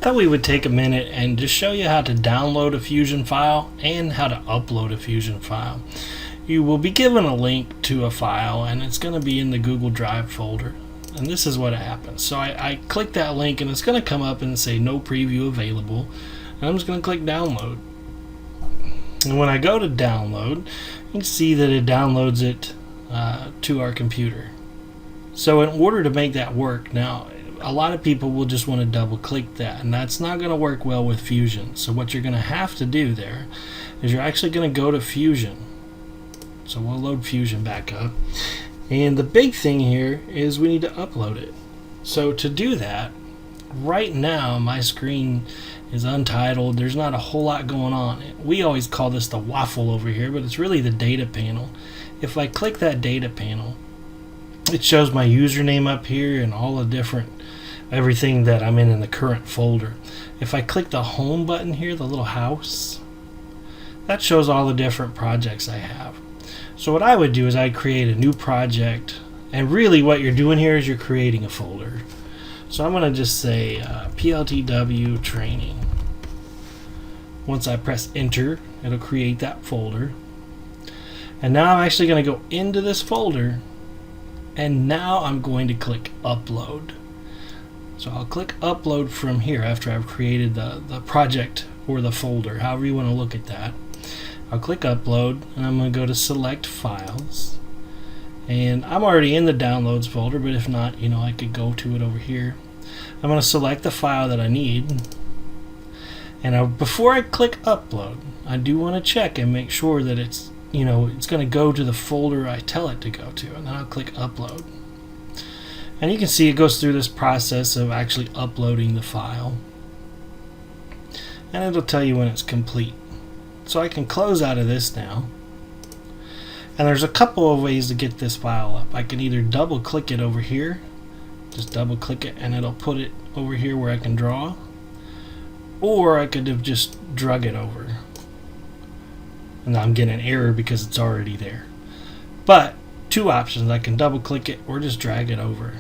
thought we would take a minute and just show you how to download a Fusion file and how to upload a Fusion file. You will be given a link to a file, and it's going to be in the Google Drive folder. And this is what happens. So I click that link, and it's going to come up and say no preview available. And I'm just going to click download. And when I go to download, you can see that it downloads it to our computer. So in order to make that work, now a lot of people will just want to double click that, and that's not going to work well with Fusion. So what you're going to have to do there is you're actually going to go to Fusion. So we'll load Fusion back up, and the big thing here is we need to upload it. So to do that, right now my screen is untitled. There's not a whole lot going on. We always call this the waffle over here, but it's really the data panel. If I click that data panel, it shows my username up here and all the different everything that I'm in the current folder. If I click the home button here, the little house, that shows all the different projects I have. So what I would do is I'd create a new project, and really what you're doing here is you're creating a folder. So I'm going to just say PLTW training. Once I press enter, it'll create that folder. And now I'm actually going to go into this folder, and now I'm going to click upload. So I'll click upload from here after I've created the project or the folder, however you want to look at that. I'll click upload, and I'm going to go to select files, and I'm already in the downloads folder, but if not, I could go to it over here. I'm going to select the file that I need, and before I click upload, I do want to check and make sure that it's it's going to go to the folder I tell it to go to, and then I'll click upload. And you can see it goes through this process of actually uploading the file, and it'll tell you when it's complete. So I can close out of this now, and there's a couple of ways to get this file up. I can either double click it over here, just double click it, and it'll put it over here where I can draw, or I could have just drug it over, and I'm getting an error because it's already there. But two options: I can double click it or just drag it over.